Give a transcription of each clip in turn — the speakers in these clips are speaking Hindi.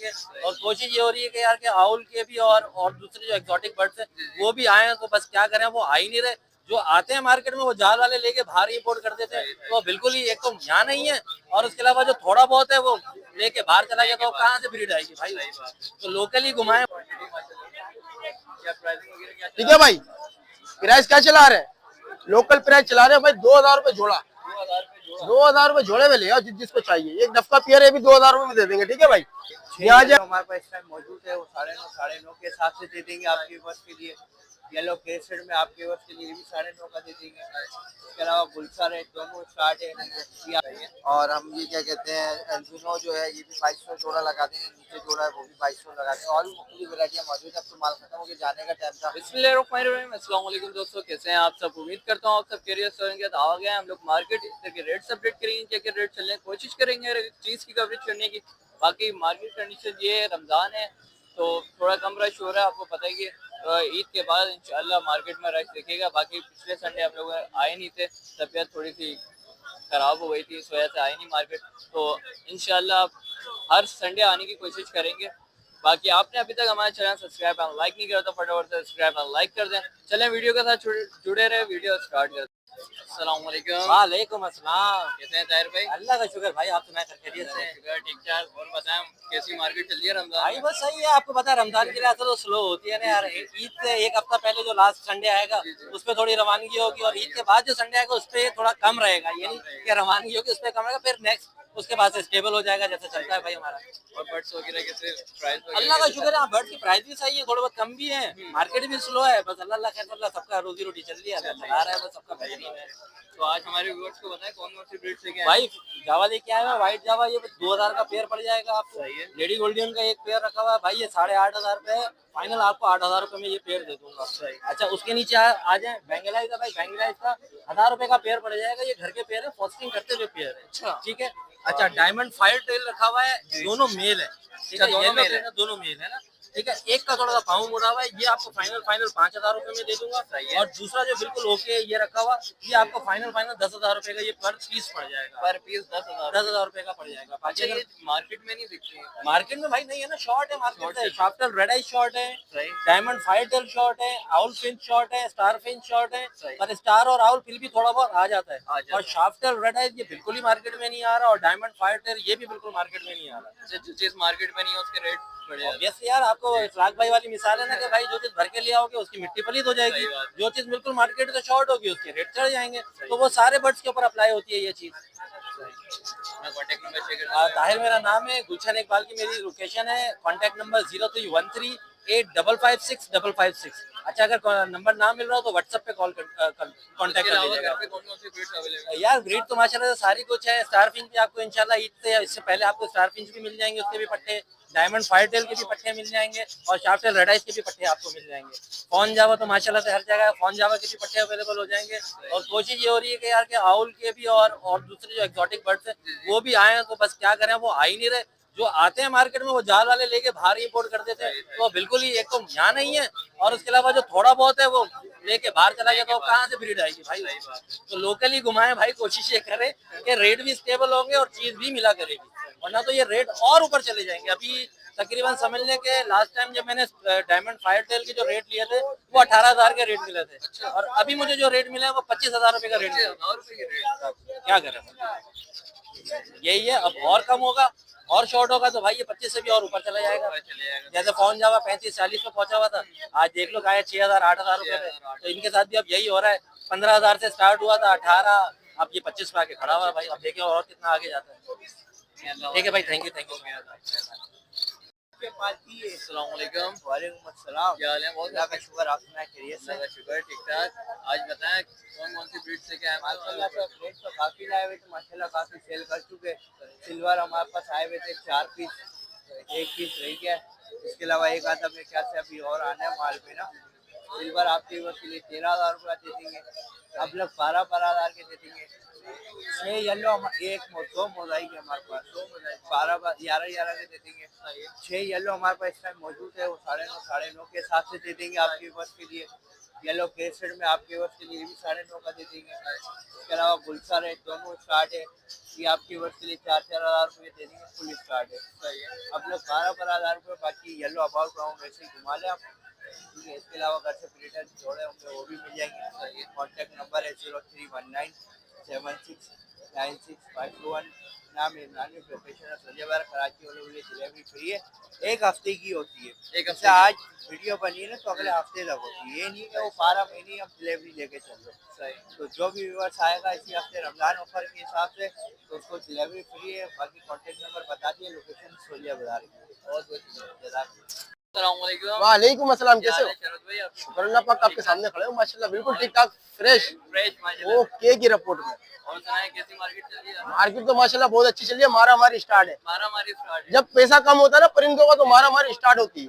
जाएंगे। और कोशिश ये हो रही है कि यार के आउल के भी और दूसरे जो एक्सोटिक बर्ड्स हैं वो भी आए, तो बस क्या करें, वो आ ही नहीं रहे। जो आते हैं मार्केट में वो जाल वाले लेके बाहर इंपोर्ट कर देते हैं, तो बिल्कुल ही एक तो यहाँ नहीं है, और उसके अलावा जो थोड़ा बहुत है वो लेके बाहर चला गया, तो कहाँ से ब्रीड आएगी भाई। तो लोकली घुमाए। ठीक है भाई, प्राइस क्या चला रहे हैं? लोकल प्राइस चला रहे हैं भाई 2000 रुपए जोड़ा। 2000 रुपए जोड़े में ले आओ जिसको चाहिए। एक डफ का पेयर है भी 2000 रुपए में दे देंगे। ठीक है भाई, यहाँ हमारे पास इस टाइम मौजूद है, वो 9:30 9:30 के हिसाब से दे देंगे आपके बस के लिए। येलो केसर में आपके बस के लिए भी 9:30 का दे देंगे। इसके अलावा गुलसर है, दोनों स्टार्ट है। और हम ये क्या कहते हैं, एल्बिनो जो है ये भी 2200 जोड़ा लगा देंगे। नीचे जोड़ा है वो भी 2200 लगा देंगे। और भी मुख्तलिफ वैरायटियाँ मौजूद है। अब तो माल खत्म होकर जाने का टाइम था। बिस्मिल्लाहिर्रहमानिर्रहीम, अस्सलाम वालेकुम दोस्तों, कैसे हैं आप सब? उम्मीद करता हूँ आप सब खैरियत से होंगे। तो आ गए हम लोग मार्केट, के रेट अपडेट करेंगे, क्या क्या रेट चलने की कोशिश करेंगे चीज़ की कवरेज करने की। बाकी मार्केट कंडीशन ये है, रमज़ान है तो थोड़ा कम रश हो रहा है, आपको पता ही है। ईद के बाद इंशाल्लाह मार्केट में रश दिखेगा। बाकी पिछले संडे आप लोग आए नहीं थे, तबीयत थोड़ी सी ख़राब हो गई थी, इस वजह से आए नहीं मार्केट। तो इंशाल्लाह हर संडे आने की कोशिश करेंगे। बाकी आपने अभी तक हमारे चैनल सब्सक्राइब और लाइक नहीं करा तो फटाफट से सब्सक्राइब और लाइक कर दें। चलें वीडियो के साथ जुड़े रहे, वीडियो स्टार्ट करते हैं। अस्सलाम वालेकुम। वालेकुम अस्सलाम। कैसे हैं ताहिर भाई? अल्लाह का शुक्र भाई, आप सुनाए खैरियत से? ठीक ठाक। और बताएं कैसी मार्केट चल रही है रमजान भाई बस सही है, आपको पता है रमजान के लिए तो स्लो होती है ना यार। ईद से एक हफ्ता पहले जो लास्ट संडे आएगा उस पर थोड़ी रवानगी होगी, और ईद के बाद जो संडे आएगा उस पर थोड़ा कम रहेगा। ये नहीं कि रवानगी होगी उस पर कम रहेगा, फिर नेक्स्ट उसके बाद से स्टेबल हो जाएगा जैसे चलता है भाई हमारा। और बर्ड्स वगैरह कैसे प्राइस? अल्लाह का शुक्र है, बर्ड की प्राइस भी सही है, थोड़ा बहुत कम भी है, मार्केट भी स्लो है, बस अल्लाह खैर अल्लाह सबका रोजी रोटी चल रही है, अल्लाह चला रहा है बस सबका बेहतरीन है। तो आज हमारे व्यूअर्स को बताएं कौन कौन सी ब्रीड्स लेके आए भाई जावा लेके आया है, व्हाइट जावा, ये 2000 का पेयर पड़ जाएगा आपको। सही है। लेडी गोल्डन का एक पेयर रखा हुआ है भाई, ये 8500 रुपए फाइनल, आपको 8000 रुपए में ये पेयर दे दूंगा। अच्छा उसके नीचे आ जाए बेंगलाइज का, भाई बेंगलाइज का 1000 रुपए का पेयर पड़ जाएगा। ये घर के पेयर है, फॉस्टिंग करते हुए पेयर है। अच्छा ठीक है। अच्छा डायमंड फायर टेल रखा हुआ है, दोनों मेल है। ठीक है, दोनों मेल है ना। ठीक है, एक का थोड़ा सा पाँव मुड़ा हुआ है, ये आपको फाइनल 5000 रुपए में दे दूंगा। और दूसरा जो बिल्कुल ओके ये रखा हुआ, ये आपको फाइनल 10,000 रुपए का ये पर पीस पड़ जाएगा। पर पीस 10,000 रुपए का पड़ जाएगा। अच्छा, ये मार्केट में नहीं दिखती है? मार्केट में भाई नहीं है ना, शॉर्ट है मार्केट से। शाफ्टल रेड आई शॉर्ट है, डायमंड फायर टेल शॉर्ट है, आउल फिंच शॉर्ट है, स्टार फिंच शॉर्ट है, पर स्टार और आउल फिल भी थोड़ा बहुत आ जाता है। और शाफ्टल रेड आई ये बिल्कुल ही मार्केट में नहीं आ रहा, और डायमंड फायर टेल ये भी बिल्कुल मार्केट में नहीं आ रहा। जो चीज मार्केट में नहीं है उसके रेट ऑब्वियसली यार, आपको इखलाक भाई वाली मिसाल है ना कि भाई जो चीज भर के ले आओगे उसकी मिट्टी पलीद हो जाएगी, जो चीज बिल्कुल मार्केट से शॉर्ट होगी उसके रेट चढ़ जाएंगे। तो वो सारे बर्ड्स के ऊपर अप्लाई होती है ये चीज। कॉन्टेक्ट नंबर शेयर ताहिर मेरा नाम है, गुलशन इकबाल की मेरी लोकेशन है। Contact number 0313856556। अच्छा अगर नंबर ना मिल रहा हो तो व्हाट्सएप पे कॉल कॉन्टेक्ट कर लीजिएगा। यार ब्रीड तो माशाल्लाह से सारी कुछ है। स्टार फिंच भी आपको इंशाल्लाह ईद से इससे पहले आपको स्टार फिंच भी मिल जाएंगे, उसके भी पट्टे, डायमंड फायर टेल के भी पट्टे मिल जाएंगे, और शार्पटेल रेड आइस के भी पट्टे आपको मिल जाएंगे। फॉन जावा तो माशाल्लाह से हर जगह फॉन जावा के भी पट्टे अवेलेबल हो जाएंगे। और कोशिश ये हो रही है कि यार के आउल के भी और दूसरे जो एक्सोटिक बर्ड्स हैं वो भी आए, तो बस क्या करें, वो आ ही नहीं रहे। जो आते हैं मार्केट में वो जाल वाले लेके बाहर इंपोर्ट कर देते हैं, तो बिल्कुल ही एक तो यहाँ नहीं है, और उसके अलावा जो थोड़ा बहुत है वो लेके बाहर चला गया, तो कहाँ से ब्रीड आएगी भाई। तो लोकली घुमाए भाई, कोशिश ये करें कि रेट भी स्टेबल होंगे और चीज भी मिला करेगी, वरना तो ये रेट और ऊपर चले जाएंगे। अभी तकरीबन समझ लें कि लास्ट टाइम जब मैंने डायमंड फायर टेल के जो रेट लिए थे वो 18,000 के रेट मिले थे, और अभी मुझे जो रेट मिला है वो 25,000 रुपए का रेट मिला। क्या करें, यही है। अब और कम होगा और शॉर्ट होगा तो भाई ये 25 से भी और ऊपर चला जाएगा। जैसे फोन जावा 35-40 पे पहुंचा हुआ था, आज देख लो गाय 6,000-8,000 रुपए पे। तो इनके साथ भी अब यही हो रहा है, 15,000 से स्टार्ट हुआ था, 18, अब ये 25 पे आके खड़ा हुआ है भाई। अब देखिए और कितना आगे जाता है। ठीक है भाई, थैंक यू। अस्सलाम वालेकुम। वालेकुम अस्सलाम। क्या हाल है? बहुत अल्लाह का शुक्र, आप सुनाए खैरियत से? अल्लाह का शुक्र, ठीक ठाक। आज बताएं कौन कौन सी ब्रीड लेके आए? माशाल्लाह से रेट तो काफी लाए हुए थे, माशाल्लाह काफी सेल कर चुके। सिल्वर हमारे पास आए हुए थे 4 पीस, 1 पीस रह गया। इसके अलावा एक आधा मेरे ख्याल से अभी और आना है माल पे ना। सिल्वर आपके वर्ष के लिए 13,000 रुपया दे देंगे, अब लोग 12,000 के दे देंगे। 6 येलो एक 2 मोजाइक है हमारे पास, 11,000 के दे देंगे। 6 येलो हमारे पास इस टाइम मौजूद है, वो 9:30 9:30 के हिसाब से दे देंगे आपके बस के लिए। येलो केसर में आपके वर्ष के लिए भी 9.5 का दे देंगे। इसके अलावा गुलशन है, दोनों स्टार्ट है, ये आपके वर्ष के लिए 4-4 हज़ार रुपये दे देंगे, फुल स्टार्ट है। सही है, अपने 12-12 हज़ार रुपये, बाकी येलो अबाउट राउंड ऐसे ही घुमा लें आप। ठीक है, इसके अलावा घर से प्रिंटर जोड़े होंगे वो भी मिल जाएंगे। सही है, कॉन्टैक्ट नंबर है 0319769651। नाम इमरान, प्रोफेशनल सजावर, कराची वालों के लिए डिलीवरी फ्री है, 1 हफ्ते की होती है। एक जैसे आज वीडियो बनी है ना तो अगले हफ्ते तक होती है, ये नहीं कि वो 12 महीने हम डिलीवरी लेके चल रहे। सही तो जो भी व्यूअर्स आएगा इसी हफ्ते रमजान ऑफर के हिसाब से तो उसको डिलीवरी फ्री है। बाकी कॉन्टैक्ट नंबर बता दिए, लोकेशन सोलिया बाजार की। बहुत बहुत शुक्रिया। अस्सलामुअलैकुम। वालेकुम अस्सलाम, क्या कैसे हाल हो? है शरद भाई? आप शुक्र अल्लाह पाक, आपके सामने खड़े हो माशाल्लाह, बिल्कुल ठीक ठाक, फ्रेश फ्रेश माशाल्लाह। ओके की रिपोर्ट में। और सुनाए कैसी मार्केट चल रही है? मार्केट तो माशाल्लाह बहुत अच्छी चल रही है, मारा मारी स्टार्ट है। मारा मारी स्टार्ट है। जब पैसा कम होता है ना परिंदों का तो मारा मारी स्टार्ट होती है।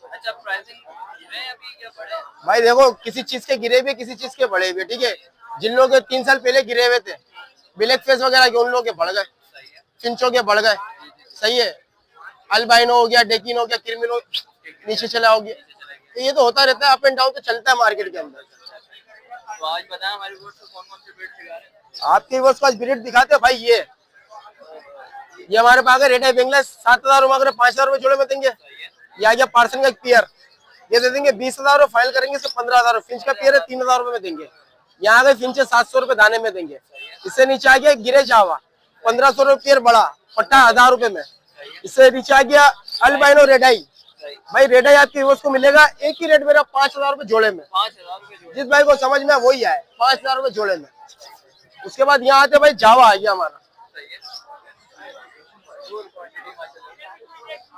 अच्छा, प्राइसिंग गिरे हैं अभी क्या बढ़े? भाई देखो, किसी चीज के गिरे हुए, किसी चीज के बढ़े हुए, ठीक है। जिन लोगों के 3 साल पहले गिरे हुए थे ब्लैक फेस वगैरह के, उन लोगों के बढ़ गए, सही है, फिंचो के बढ़ गए। सही है, अल्बाइनो हो गया, डेकिन हो गया, क्रिमिनो नीचे चला हो गया। तो ये तो होता रहता है, अप एंड डाउन तो चलता है मार्केट के अंदर। तो आज बताएं हमारे बोर्ड से कौन कौन से ब्रीड दिखा रहे हैं? आपके बस पास ब्रीड दिखाते हैं भाई। ये हमारे पास रेट है बेंगलेस, 7,000 मांग रहे, 5,000 रुपए जोड़े में देंगे। ये आ गया पार्सन का एक पेयर, ये दे देंगे 20,000 रुपए, फाइल करेंगे सिर्फ 15,000। फिंच का पेयर है 3,000 रुपए में देंगे। यहाँ आ गए फिंचे 700 रुपए दाने में देंगे। इससे नीचे आ गया गिरे चावा, 1500 रुपए पेयर बड़ा, पट्टा 1,000 रुपए में। इससे नीचे आ गया अल्बाइनो रेडाई। भाई रेडाई आपके व्यूअर्स को मिलेगा एक ही रेट मेरा, 5,000 रुपए जोड़े में। 5,000 रुपए जोड़े। जिस भाई को समझ में वही आए, 5,000 रुपए जोड़े में। उसके बाद यहाँ आते भाई जावा आ गया हमारा। सही है, फुल क्वांटिटी माशाल्लाह।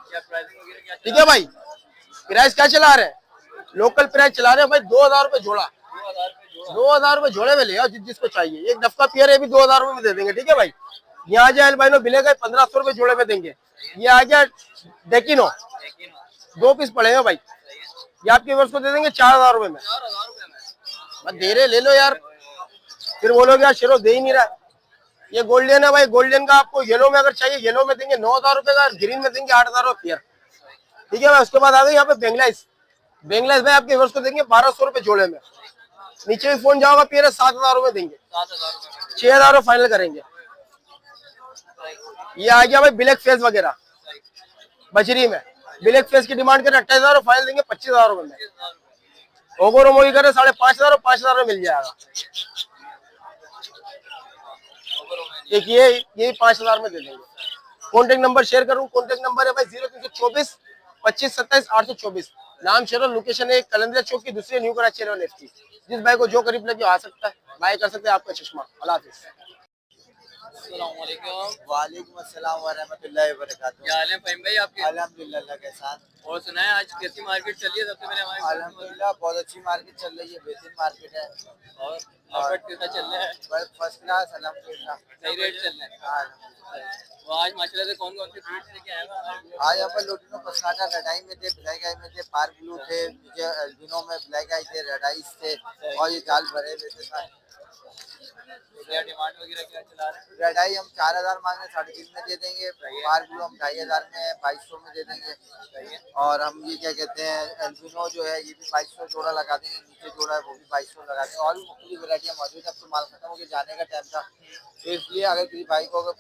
क्या प्राइसिंग वगैरह क्या? ठीक है भाई, प्राइस क्या चला रहे हैं? लोकल प्राइस चला रहे हैं भाई 2,000 रुपए जोड़ा। 2,000 रुपए जोड़ा। 2,000 रुपए जोड़े में ले आओ जिसको चाहिए। एक डफका पियर है भी 2,000 रुपए में दे देंगे। ठीक है भाई, यहाँ जाए अल्बाइनो मिलेगा 1,500 रुपए जोड़े में देंगे। ये आ गया डेकिनो, 2 पीस पड़े हैं भाई, ये आपके व्यूअर्स को दे देंगे 4,000 रुपए में। 4,000 रुपए में? बस दे रहे, ले लो यार, फिर बोलोगे यार शेरो दे ही नहीं रहा। ये गोल्डन है भाई, गोल्डन का आपको येलो में अगर चाहिए येलो में देंगे 9,000 रुपए का, ग्रीन में देंगे 8,000 रुपए पेयर। ठीक है भाई, उसके बाद आ गए यहाँ पे बेंगलाइस। बेंगलाइस भाई आपके व्यूअर्स को देंगे 1,200 रुपए जोड़े में। नीचे भी फोन जाओगा पेयर 7,000 रुपए देंगे, 7,000 रुपए 6,000 रुपए फाइनल करेंगे। ये आ गया भाई ब्लैक फेस वगैरह बजरी में, ब्लैक फेस की डिमांड करें 28,000 फाइनल देंगे 25,000 रुपए में। ओगो रोमोगी करे 5,500 और 5,000 रुपए मिल जाएगा। एक ये 5,000 में दे देंगे। कॉन्टेक्ट नंबर शेयर करूँ, कॉन्टेक्ट नंबर है भाई 0324 25 27 824। नाम शेयर, लोकेशन है कलंदरिया चौक की दूसरी न्यू कराची लेफ्ट की। जिस भाई को जो करीब लगे आ सकता है, बाय कर सकते हैं आपका चश्मा। अल्लाह हाफिज़। अस्सलामुअलैकुम। वालेकुम अस्सलाम व रहमतुल्लाहि व बरकातुहू। क्या हाल है फहीम भाई आपके? अल्हम्दुलिल्लाह अल्लाह के साथ। और सुनाए आज कैसी मार्केट चल रही है? सबसे पहले हमारे अल्हम्दुलिल्लाह बहुत अच्छी मार्केट चल रही है, बेहतरीन मार्केट है। और प्रॉफिट कैसा चल रहा है? बस फर्स्ट क्लास अल्हम्दुलिल्लाह। सही रेट चल रहा है? हाँ, अल्हम्दुलिल्लाह। तो आज माशाल्लाह से कौन कौन से ब्रीड्स लेके आए हो? आज यहाँ पर लोटिनो पसनाटा रेडाई में थे, ब्लैक आई में थे, पार्क ब्लू थे, नीचे एल्बिनो में ब्लैक आई थे, रेडाइस थे और ये जाल भरे हुए थे सारे। क्या डिमांड वगैरह क्या चला रहे हैं? रेडाई हम 4,000 मांग रहे हैं, 3.5 में दे देंगे। पार्क ब्लू हम 2,500 में है, 2,200 में दे देंगे। और हम ये क्या कहते हैं एल्बिनो जो है ये भी 2,200 जोड़ा लगा देंगे। नीचे जोड़ा है वो भी 2,200 लगा देंगे। और भी मुख्तलिफ वैरायटियाँ मौजूद है। अब तो माल खत्म होकर जाने का टाइम था, तो इसलिए अगर किसी भाई को अगर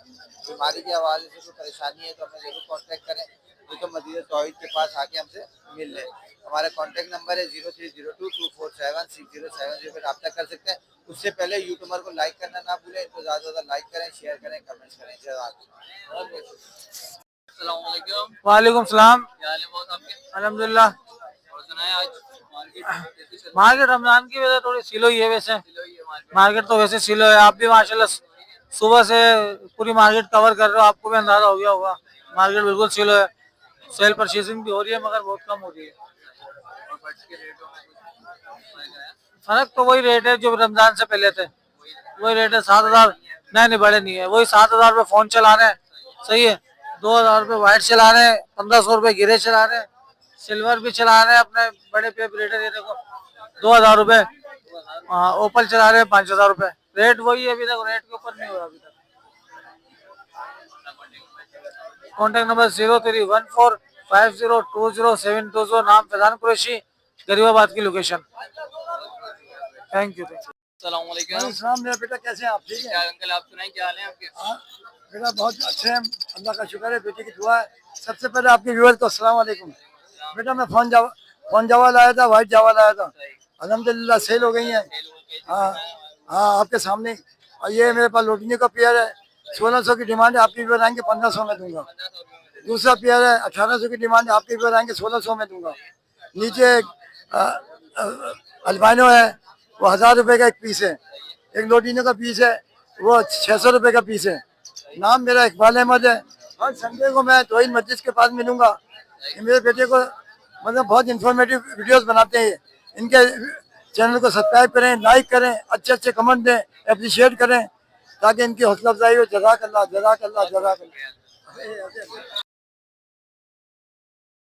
बीमारी के हवाले से कोई परेशानी है तो हमें जरूर कॉन्टैक्ट करें, नहीं तो मदीना तौहीद के पास आके हमसे मिल लें। हमारा कॉन्टैक्ट नंबर है 0302247607 पर रब्ता कर सकते हैं। उससे पहले यूट्यूबर को लाइक करना ना भूलें, इनको ज़्यादा से ज़्यादा लाइक करें, शेयर करें, कमेंट्स करें। अस्सलामुअलैकुम। वालेकुम सलाम। क्या हाल है बहुत आपके? अल्हम्दुलिल्लाह। और सुनाए आज मार्केट कैसी चल रही मार्केट रमजान की वजह थोड़ी स्लो ही है वैसे। है? मार्केट मार्केट तो वैसे स्लो है। आप भी माशाल्लाह सुबह से पूरी मार्केट कवर कर रहे हो, आपको भी अंदाजा हो गया होगा। मार्केट बिल्कुल स्लो है, सेल परचेजिंग भी हो रही है मगर बहुत कम हो रही है। और बट्स के रेटों में कुछ फर्क है? फर्क तो वही रेट है जो रमजान से पहले थे, वही रेट है। 7,000 नहीं बड़े नहीं है, वही 7,000 रुपये फोन चला रहे हैं। सही है, 2,000 रुपये व्हाइट चला रहे हैं, 1,500 रुपये गिरे चला रहे हैं, सिल्वर भी चला रहे हैं अपने बड़े पे रेटर। ये देखो 2,000 रुपये। हाँ, ओपल चला रहे हैं 5,000 रुपये। रेट वही है, अभी तक रेट के ऊपर नहीं हुआ अभी तक। Contact number 0314502072। नाम फैजान कुरैशी, गरीबाबाद की लोकेशन। Thank you. अस्सलाम वालेकुम। सलाम मेरा बेटा, कैसे हैं आप? ठीक है क्या अंकल आप सुनाएं, क्या हाल है आपके? बेटा, बहुत अच्छे हैं, अल्लाह का शुक्र है, बेटे की दुआ है। सबसे पहले आपके व्यूअर्स को अस्सलाम वालेकुम। बेटा मैं फोन जावा लाया था, वाइट जावा लाया था, अल्हम्दुलिल्लाह सेल हो गई है। हाँ हाँ, आपके सामने। और ये मेरे पास लोटिनी का पेयर है, 1600 की डिमांड है, आपकी भी बनाएंगे 1500 में दूंगा। दूसरा पेयर है 1800 की डिमांड है, आपकी भी बनाएंगे 1600 में दूंगा। नीचे अल्बाइनो है, वो 1000 रुपए का एक पीस है। एक लोटिनो का पीस है, वो 600 रुपए का पीस है। नाम मेरा इकबाल अहमद है। हर संडे को मैं तोहिद मस्जिद के पास मिलूंगा। ये मेरे बेटे को मतलब बहुत इंफॉर्मेटिव वीडियोस बनाते हैं। इनके चैनल को सब्सक्राइब करें, लाइक करें, अच्छे अच्छे कमेंट दें, अप्रिशिएट करें, ताकि इनकी हौसला अफजाई हो। जज़ाकल्लाह जज़ाकल्लाह जज़ाकल्लाह।